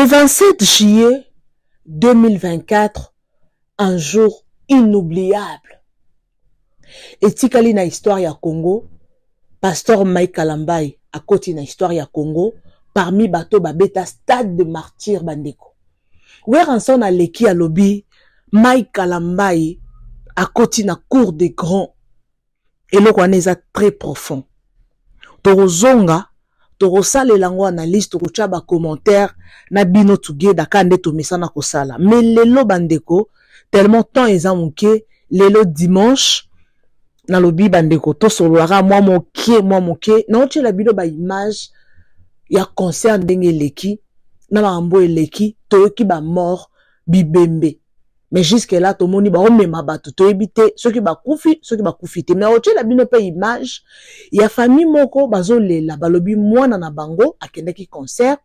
27 juillet 2024, un jour inoubliable. Et tikali na histoire ya Congo, Pasteur Mike Kalambai a côté na histoire ya Congo, parmi bateau babeta stade de martyr bandeko. Ouer ensemble na leki à lobby, Mike Kalambai a côté na cour des grands. Et le kwaneza très profond. Torozonga, torosale lango analyse, torochaba commentaire, na bino tugeda kande to mesana kosala. Mais lelo bandeko, tellement temps ezamouke, lelo dimanche, na lobi bandeko, to soloara, moi moke, na oche la bino ba image, ya concert ndenge leki, na marambo eleki, toyoki ba mort, bibembe. Mais jusque là, tout le monde va même battu, to éviter ceux qui va kufite. Mais oche la bino pa image, ya famille moko bazo la balobi mwana na bango, akende ki concert,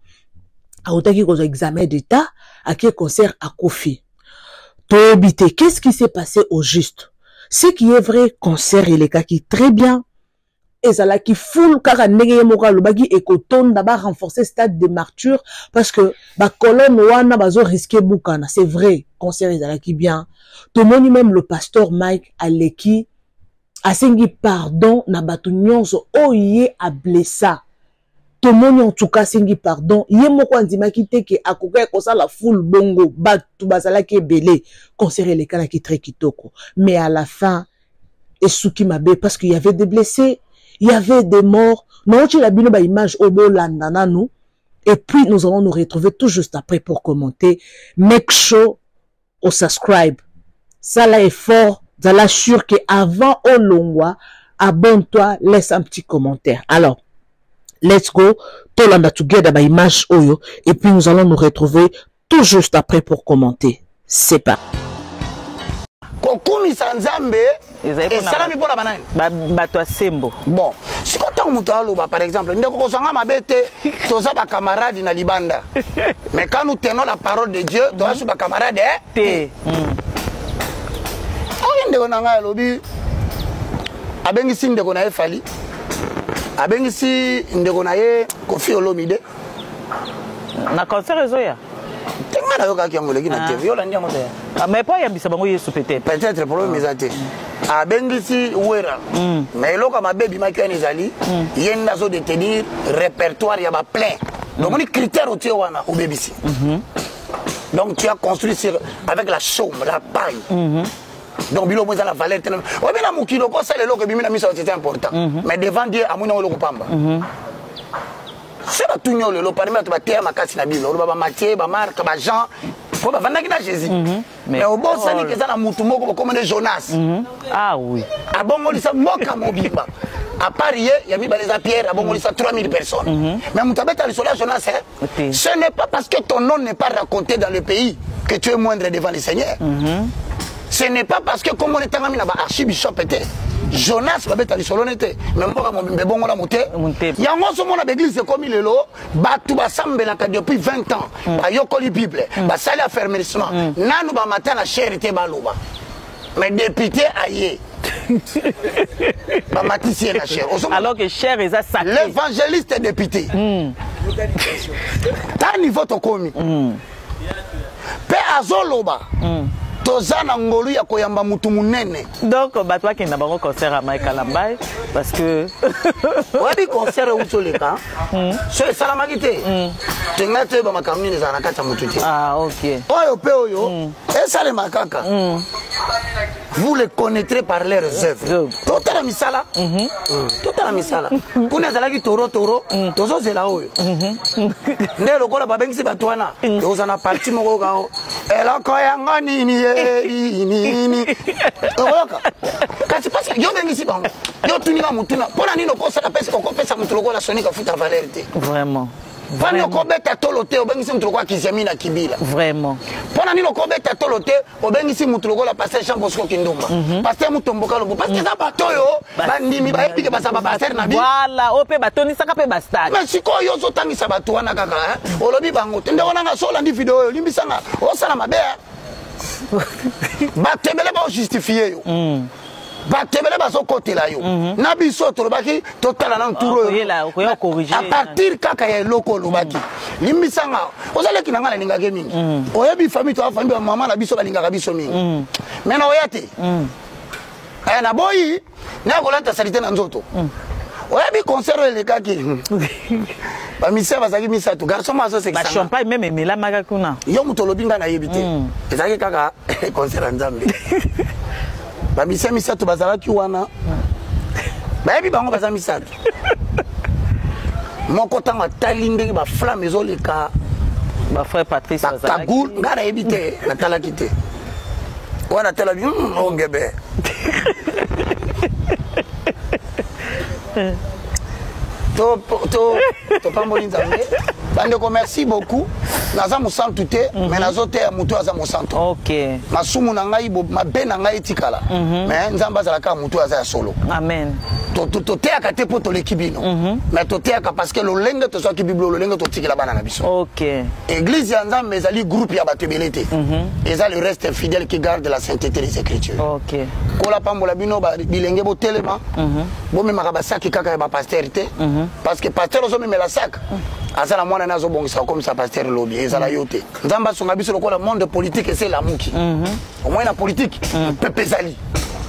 a otaki kozo examen d'état, a ki concert a kufi. To éviter, qu'est-ce qui s'est passé au juste? Ce qui est vrai, concert il est qui très bien. Et ça là qui foule car nege moka lobaki ekoton d'abord renforcer stade de martyr parce que ba colonne wana bazo risquer bukana, c'est vrai, concert ça là qui bien. Tout le monde même le pasteur Mike Aleki a sengi pardon na batu nyonso oye a blessa. Tout le monde en tout cas sengi pardon, yé moko andima kite ke akoka ko ça la foule bongo batu basala ki belé, concert les kana ki très kitoko. Mais à la fin et souki mabe parce qu'il y avait des blessés. Il y avait des morts. Non, tu l'as vu la image au beau landana nous. Et puis, nous allons nous retrouver tout juste après pour commenter. Make sure au subscribe. Ça là est fort. Ça là sûr que avant au longwa, abonne-toi, laisse un petit commentaire. Alors, let's go. Tout l'anda together by image oyo. Et puis, nous allons nous retrouver tout juste après pour commenter. C'est pas. Kokumi Sanzambe et salami pour la banane. Bato sembo. Bon, si quand on mutalo par exemple, ndeko kozanga mabete, toza ba camarade na libanda. Mais quand nous tenons la parole de Dieu, toza su ba camarade te. Oh ndeko nanga lobi. Abengi si ndeko na efali. Abengi si ndeko na ye Kofi Olomide. Na concert ezoya. Tenga yoka ki ngoleki na TV. Yo la ndia moto. Mais pas yambisa bango yesu peut-être. Peut-être problème ezate. A bengisi wera. Mais loka ma baby ma kani zali, yenda zo détenir répertoire ya ba plein. Donc on est critère au tio wana au BBC. Donc tu as construit sur avec la chaume, la paille. Donc bilo mo za la valeur tellement. O bina mukilo ko ça le loko bimina miso c'était important. Mais devant Dieu amuna loko pamba. C'est la tout le parmi à terre ma casse na bilo, ba Mathieu, ba Marc, ba Jean, ko ba vanda kina Jésus. Mais au bon sani que ça na mutu moko comme de Jonas. Ah oui. A bon on lisa moka mobiba. À Paris, il y a mis les pierres, à bon on lisa 3000 personnes. Mais mutabeta le soleil Jonas, ce n'est pas parce que ton nom n'est pas raconté dans le pays que tu es moindre devant le Seigneur. Ce n'est pas parce que comme on est en ba archibishop était Jonas va mettre à l'isolonété. Même pas mon bébé bon la monter. Il y a un moment à l'église comme il est là, batu basambe la depuis 20 ans. Ba yokoli Bible, ba sali affermissement. Nanu ba matin la charité baloba. Mais député aïe. Ba maticier la chair. Alors que cher est ça sacré. L'évangéliste est député. T'as niveau to komi. Pe azoloba. Tozana ngolu ya koyamba mutu munene. Donc batwa ki na bango concert à Mike Kalambai parce que wadi concert où sur les cas. C'est salama kité. Tengate ba makamini za nakata mutu ti. Ah OK. Oyo pe oyo. Et ça les makaka. Vous les connaîtrez par leurs œuvres. Tout à la misala. Tout à la misala. Kuna zalaki toro tozo zela oyo. Ne lokola babengisi batwana. Toza na parti moko kao. Ela koyanga nini nini. Oyoka. Kasi parce que yo bengisi bango. Yo tuninga mutuna. Pona nino ko sala pesa ko pesa mutu lokola sonika futa valeur. Vraiment. Vraiment. Kobeta tolote obengisi mutu lokola kizemi na kibila. Vraiment. Pona nino kobeta tolote obengisi mutu lokola pasteur Jean Bosco Kindumba. Pasteur mutomboka lobo parce que ça batoyo bandimi ba epike basaba pasteur na bi. Voilà, ope batoni saka pe bastade. Mais siko yo zo tangisa batu wana kaka olobi bango tende wana nga sola ndi video yo limbisanga o sala mabe. Batebele ba justifier yo. batebele baso côté la yo na biso to lobaki totala na nturo à partir kaka ya loko lobaki limbisanga ozale kinanga na lingaka mingi oyebi famille to famille maman na biso balingaka biso mingi mais na oyate na boyi na kolata salite na nzoto oyebi concert le kaki ba misa bazaki misa to garçon maso c'est ba champagne même emela maka kuna yo muto lobinga na yebite ezaki kaka concert nzambe ba misa to bazalaki wana ba yebi bango bazami misa moko tanga tali ndenge ba flamme ezoleka ba frère Patrice bazalaki kagul ngara yebite na talaki te wana tala bi ngebe to pamboli nzambe bandeko merci beaucoup naza mosantu te mais nazote ya mutu aza mosantu OK masumu na ngai mabe na ngai etikala mais nzambe azalaka mutu aza ya solo amen toteyaka te mpo toleki bino mais toteyaka parce que lolenge tozwaki biblo lolenge totikela bana na biso OK église ya nzambe ezali groupe ya bato ebele te eza le reste fidèle qui garde la sainteté des écritures OK kola pambola bino bilenge botelema bomemaka basaki kaka ya bapaster te parce que pasteur ozomemela saka azala mwana na azobongisa comme ça pasteur lobi ezala yo te nzambe asonga biso lokola monde politique ese lamuki au moins na politique pepe ezali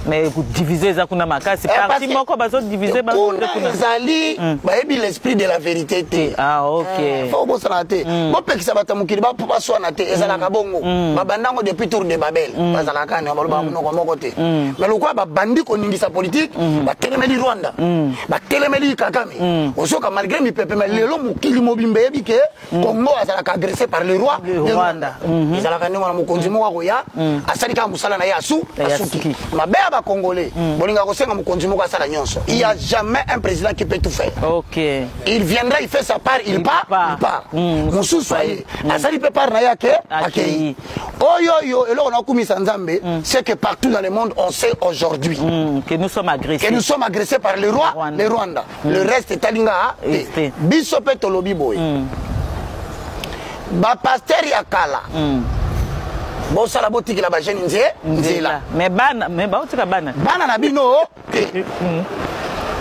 mais vous divisez ça kuna makasi parti moko bazo diviser ba kuna ezali bayebi l'esprit de la vérité te OK faut bosana te bopekisa batamukili ba swana te ezala ka bongo babandango depuis tour de Babel bazala kana baloba monoko moko te mais lokwa babandi ko ningisa politique batelemeli Rwanda batelemeli Kagame osoka malgré mi pepe mais lelo mukili mobimbe yebi ke Congo azala ka agressé par le roi de Rwanda ezala ka ndingo na mokonzi moko ya asali ka musala na yasu asuki mabe ba Congolais bolinga ko senga mokonzi moko asala nyonso il y a jamais un président qui peut tout faire OK il viendra il fait sa part il part mususu aye asali pe part na yake akei oyo eloko na kumisa nzambe c'est que partout dans le monde on sait aujourd'hui que nous sommes agressés par le roi le Rwanda le reste talinga biso pe tolobi boy ba pasteur ya kala bon ça la boutique la bajene nzela mais baotika bana na bino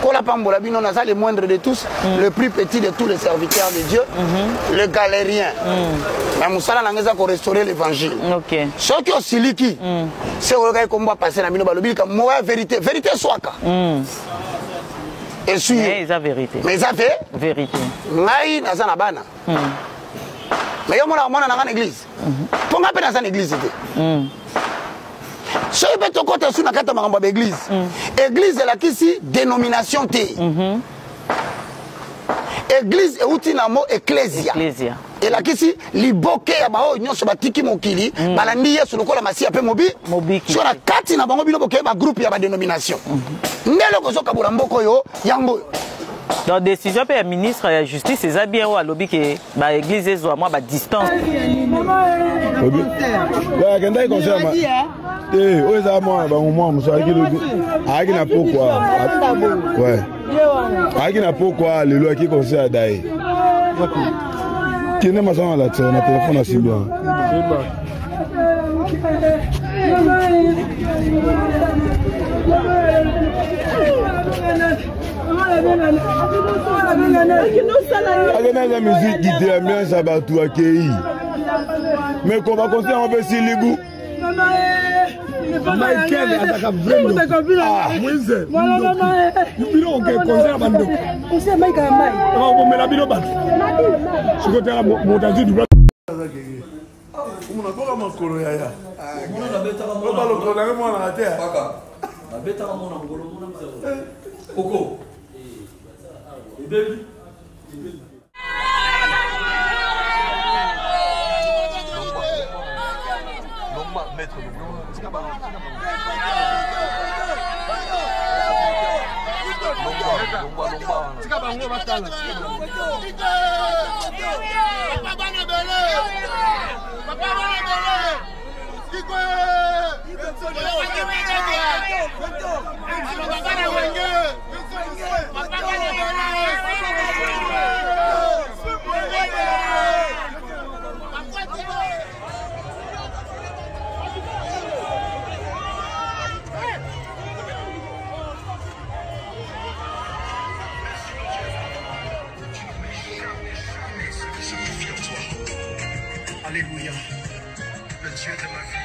kola pambola bino naza le moindre de tous le plus petit de tous les serviteurs de Dieu le galérien mais musala nangeza ko restaurer l'évangile OK ce qui osiliki c'est oka komba passer na bino balobi ka mo vérité swaka et suis mais ça vérité ngai naza na bana mais yo mona na église ponga pe na église te so ibe to kota suna kata makambo ya église église la kisi dénomination te église euti na mo ecclesia et la kisi liboke ya bao nyonso batiki mokili balandi yesu lokola masia pe mobi so na kati na bango bino boke ba groupe ya ba dénomination ndelo ko so kabula mboko yo yango dans décision pe ministre ya justice eza bien o alobi ke ba église ezo moi ba distance ouais kenda ikosema oza moi ba moi muso aki na pourquoi ouais aki na pourquoi lelo aki conseil dai kine masana la tsena téléphone à Simba avec la musique qui dit ambiance à Batou accueilli mais qu'on va conseiller un peu si libu Michael ataka vraiment Moïse bino ke conseil bando conseil Michael Mbai on me la bino bat je côté la montagne du on a pas makolo ya on a beta ba lokolo na mo na te ba beta mo na ngolo mo na Coco. Et baby. Alléluia. Le Dieu de ma vie.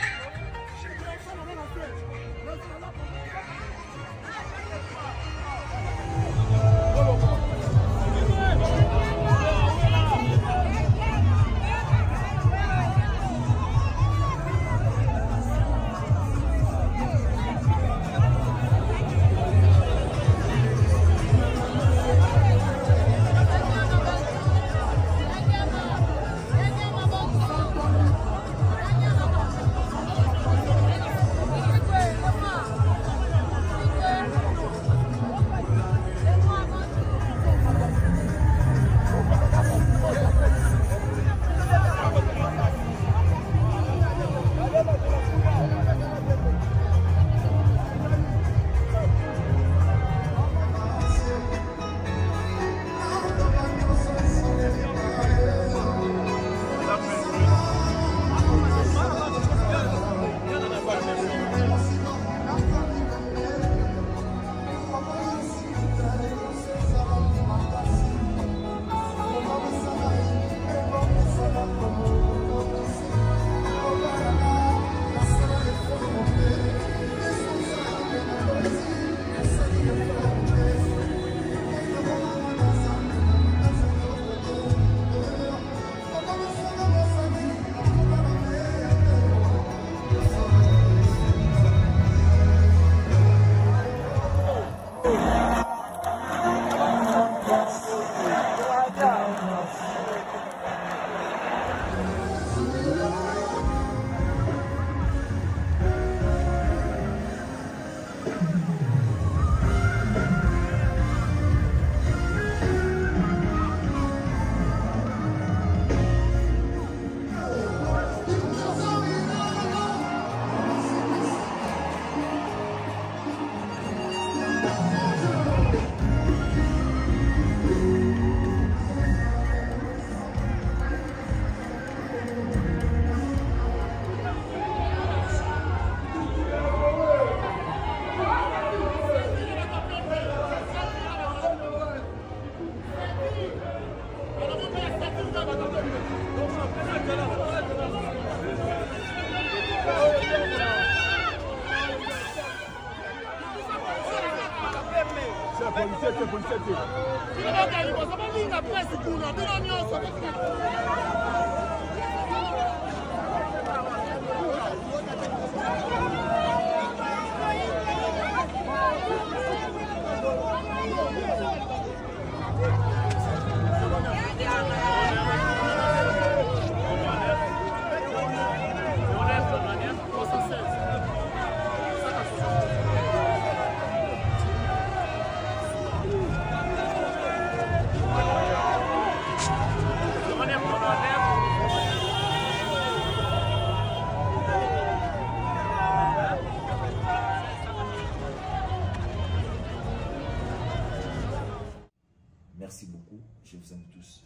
Merci beaucoup, je vous aime tous.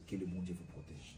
Que le bon Dieu vous protège.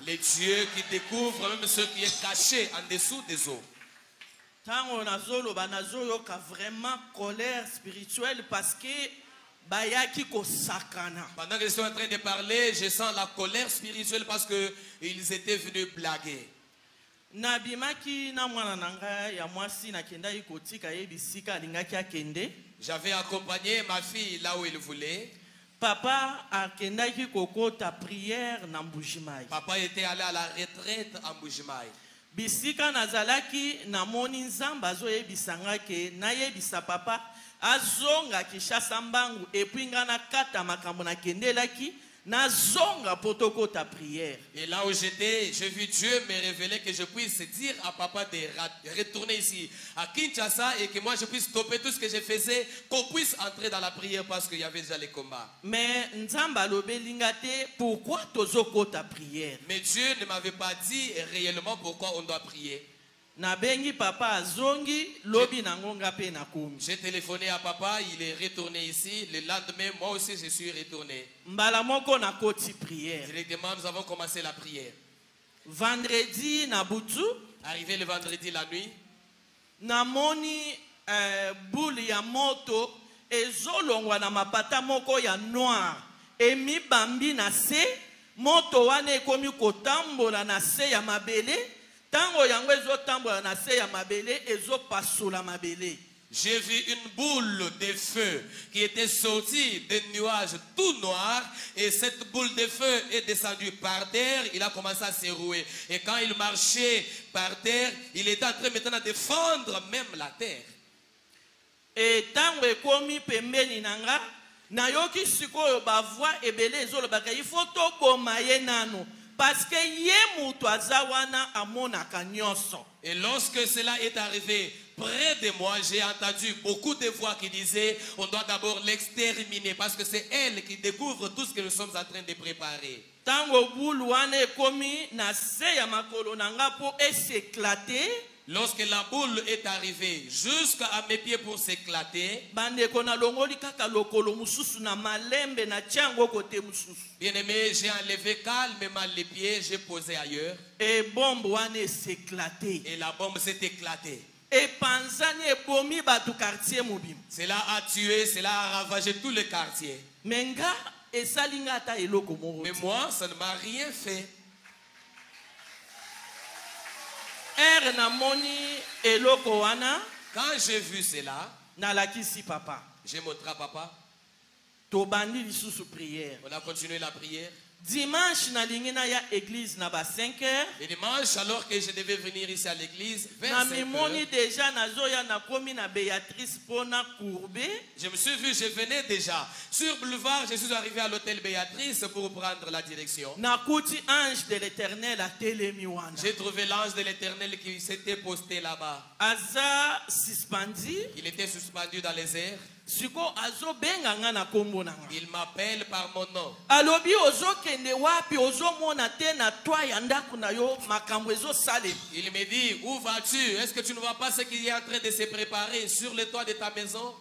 Les dieux qui découvrent même ce qui est caché en dessous des eaux. Tango nazolo banazoyo ka vraiment colère spirituelle parce que bayaki ko sakana. Pendant que je suis en train de parler, je sens la colère spirituelle parce que ils étaient venus blaguer. Nabimaki na mwana nanga ya mwasi na kenda ikotika yebisika alingaki akende. J'avais accompagné ma fille là où il voulait. Papa akendaki kokota prière na Mbujimai. Papa était allé à la retraite à Mbujimai. Bisika nazalaki na moni nzamba zo yebisanga ke na yebisa papa azonga Kishasa mbangu epwinga na kata makambo na kendelaki na zonga potoko ta prière. Et là où j'étais, j'ai vu Dieu me révéler que je puisse dire à papa de retourner ici à Kinshasa et que moi je puisse stopper tout ce que je faisais, qu'on puisse entrer dans la prière parce qu'il y avait déjà les combats. Mais nzamba lobelingate pourquoi tozoko ta prière? Mais Dieu ne m'avait pas dit réellement pourquoi on doit prier. Nabengi papa azongi lobi nangonga pe nakumi. J'ai téléphoné à papa, il est retourné ici. Le lendemain, moi aussi je suis retourné. Mbala moko na koti prière. Directement, nous avons commencé la prière. Vendredi na butu. Arrivé le vendredi la nuit. Namoni boule ya moto ezolongwa na mapata moko ya noir. Emi bambi na se moto wane ekomi kotambola na se ya mabele. J'ai vu une boule de feu qui était sortie des nuages tout noirs et cette boule de feu est descendue par terre. Il a commencé à se rouer et quand il marchait par terre, il était en train maintenant de fendre même la terre. Et tango ekomi pembeni nanga nayoki sikoyo bavoi ebele ezolobaka il faut tokoma ye nano. Parce que et lorsque cela est arrivé près de moi, j'ai entendu beaucoup de voix qui disaient on doit d'abord l'exterminer parce que c'est elle qui découvre tout ce que nous sommes en train de préparer. Lorsque la boule est arrivée jusqu'à mes pieds pour s'éclater, bien-aimé, j'ai enlevé calmement les pieds, j'ai posé ailleurs. Et la bombe s'est éclatée. Cela a tué, cela a ravagé tout le quartier. Mais moi, ça ne m'a rien fait. Quand j'ai vu cela, j'ai montré à papa. On a continué la prière. Dimanche na lingina ya église na ba 5 heures. Et dimanche alors que je devais venir ici à l'église vers 5 heures. Déjà na zoya na komi na Béatrice pona courbé. Je me suis vu, je venais déjà sur boulevard, je suis arrivé à l'hôtel Béatrice pour prendre la direction. Na kuti ange de l'Éternel a telemi wana. J'ai trouvé l'ange de l'Éternel qui s'était posté là-bas. Aza suspendu. Il était suspendu dans les airs. Il m'appelle par mon nom. Il me dit, où vas-tu? Est-ce que tu ne vois pas ce qui est en train de se préparer sur le toit de ta maison?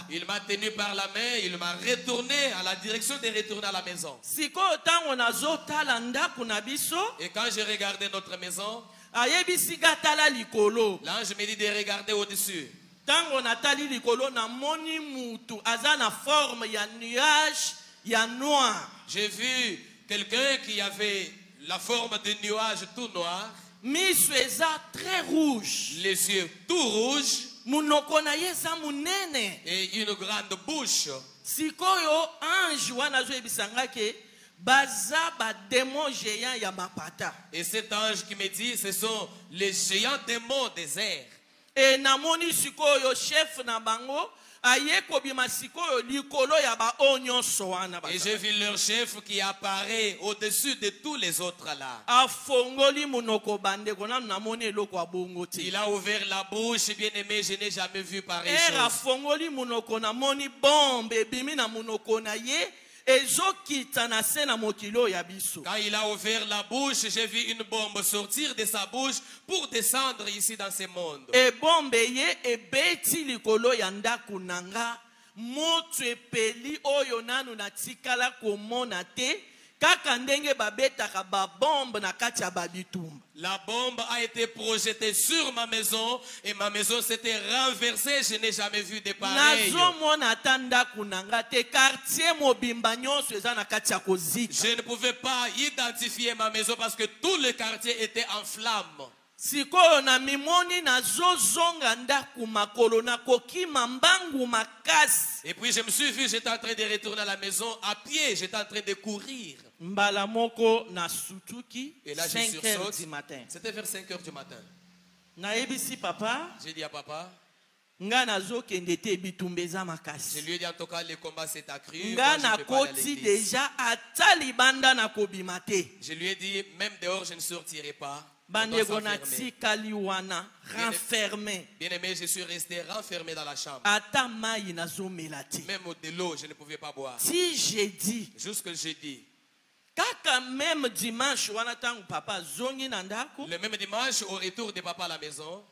Il m'a tenu par la main, il m'a retourné à la direction de retourner à la maison. Et quand j'ai regardé notre maison, l'ange me dit de regarder au-dessus. Tango natali likolo na moni mutu azana forme ya nuage ya noir. J'ai vu quelqu'un qui avait la forme de nuage tout noir. Misweza très rouge. Les yeux tout rouges. Munoko na yeza munene. Et une grande bouche. Sikoyo ange wana zo ebisanga ke baza ba démons géants ya mapata. Et cet ange qui me dit ce sont les géants démons des airs. Et namoni sikoyo chef na bango ayeko bima sikoyo likolo ya ba onyo soana ba. Et j'ai vu leur chef qui apparaît au-dessus de tous les autres là. Afongoli munoko bande kona namoni eloko abongo ti. Il a ouvert la bouche, bien aimé, je n'ai jamais vu pareil chose. Afongoli munoko namoni bombe bimi na munoko na ye ezokita na se na mokilo ya biso. Quand il a ouvert la bouche, j'ai vu une bombe sortir de sa bouche pour descendre ici dans ce monde. E bombe ye ebeti likolo ya ndaku nanga moto epeli oyo nanu na tikala komona te kaka ndenge babetaka ba bombe na kati ya babitumba. La bombe a été projetée sur ma maison et ma maison s'était renversée. Je n'ai jamais vu de pareil. Je ne pouvais pas identifier ma maison parce que tout le quartier était en flammes. Sikoyo na mimoni na zozonga ndaku makolo na kokima mbangu makasi. Et puis je me suis vu, j'étais en train de retourner à la maison à pied, j'étais en train de courir. Mbala moko na sutuki. Et là, 5 heures du matin. C'était vers 5 heures du matin. Na ebisi papa. J'ai dit à papa. Nga nazo kende te bitumbeza makasi. Je lui ai dit en tout cas le combat s'est accru. Nga na koti déjà atali banda na kobimate. Je lui ai dit même dehors je ne sortirai pas. Bandegona kaliwana renfermé. Bien aimé, je suis resté renfermé dans la chambre. Ata mai nazo melati. Même de l'eau, je ne pouvais pas boire. Si j'ai dit. Jusque jeudi. Kaka même dimanche wana tangu papa zongi na ndako. Le même dimanche au retour de papa à la maison.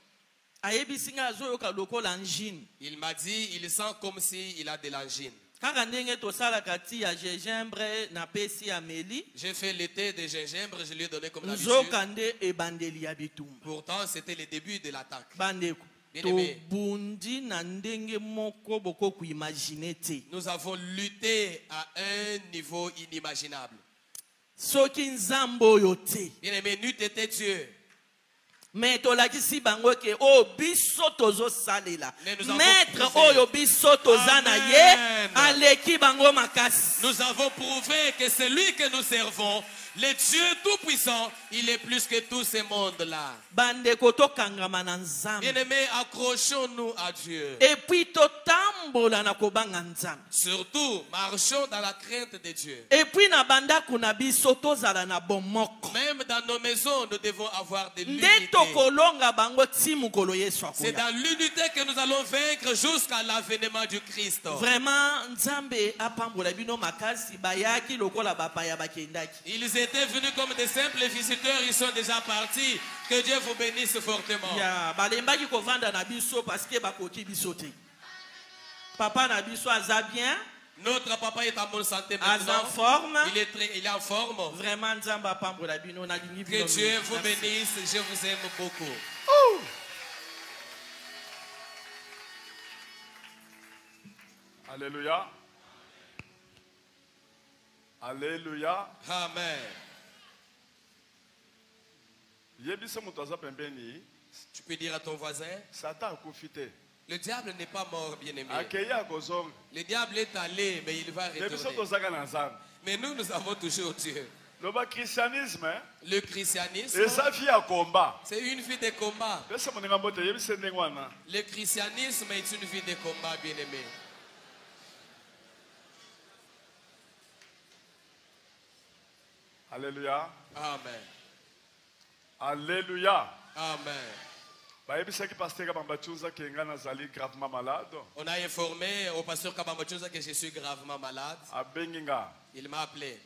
Ayebisinga azoyoka lokola angine. Il m'a dit il sent comme si il a de l'angine. Kaka ndenge tosala kati ya gingembre na pesi ya meli. J'ai fait le thé de gingembre, je lui ai donné comme d'habitude. Nzokande ebandeli ya bitumba. Pourtant c'était le début de l'attaque. Bandeko. Tobundi na ndenge moko boko ku imaginer te. Nous avons lutté à un niveau inimaginable. Soki nzambo yo te. Bien aimé, n'eût été Dieu. Mais tolakisi bango ke o biso tozo salela. Maître oyo biso tozana ye aleki bango makasi. Nous avons prouvé que c'est lui que nous servons, le Dieu tout-puissant, il est plus que tous ces mondes-là. Bandeko tokangama na nzambe. Bien-aimés, accrochons-nous à Dieu. Et puis totambola na kobanga nzambe. Surtout, marchons dans la crainte de Dieu. Et puis na banda kuna biso tozala na bomoko. Même dans nos maisons, nous devons avoir de l'unité. C'est dans l'unité que nous allons vaincre jusqu'à l'avènement du Christ. Vraiment, Nzambe apambola bino makasi bayaki lokola bapaya bakendaki. Ils étaient venus comme des simples visiteurs, ils sont déjà partis. Que Dieu vous bénisse fortement. Ya balembaki kovanda na biso parce que bakoki biso te. Papa na biso aza bien. Notre papa est en bonne santé maintenant. En forme. Il est en forme. Vraiment, Nzamba apambola bino na lingi bino. Que Dieu vous bénisse, je vous aime beaucoup. Alléluia. Alléluia. Amen. Tu peux dire à ton voisin, Satan a profité. Le diable n'est pas mort, bien-aimé. Le diable est allé, mais il va retourner. Mais nous, nous avons toujours Dieu. Le christianisme, c'est une vie de combat. Le christianisme est une vie de combat, bien-aimé. Alléluia. Amen. Alléluia. Amen. On a informé au pasteur Kabambachouza que je suis gravement malade. Il m'a appelé.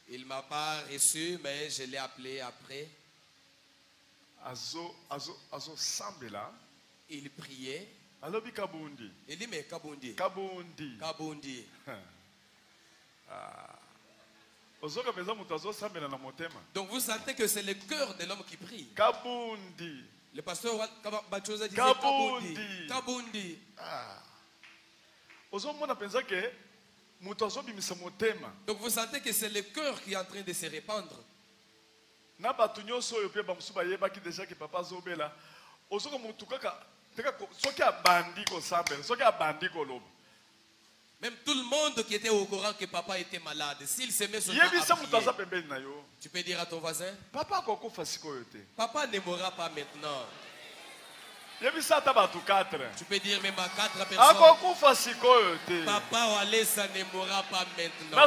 Il ne m'a pas reçu, mais je l'ai appelé après. Il priait. Il dit, mais Kabundi. Kabundi. Donc vous sentez que c'est le cœur de l'homme qui prie. Kabundi. Le pasteur Kabambachouza disait Kabundi. Kabundi. Donc vous sentez que c'est le cœur qui est en train de se répandre. Même tout le monde qui était au courant que papa était malade, s'il se met sur à prier, tu peux dire à ton voisin, papa ne mourra pas maintenant. Tu peux dire même à 4 personnes, papa Walesa ne mourra pas maintenant.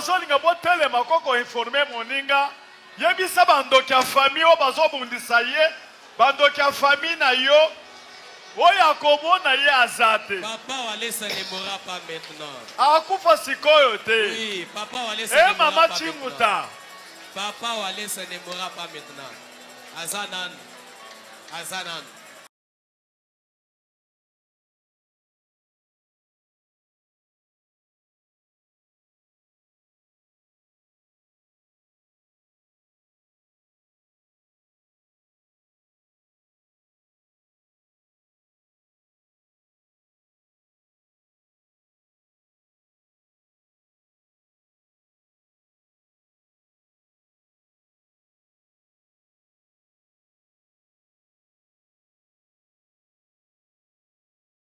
oya komona ye azate. Papa Walesa ne mourra pas maintenant. Akufa sikoyo te. Oui, Papa Walesa ne mourra mama pas Chinguta. maintenant. Papa Walesa ne mourra pas maintenant. Azanan. Azanan.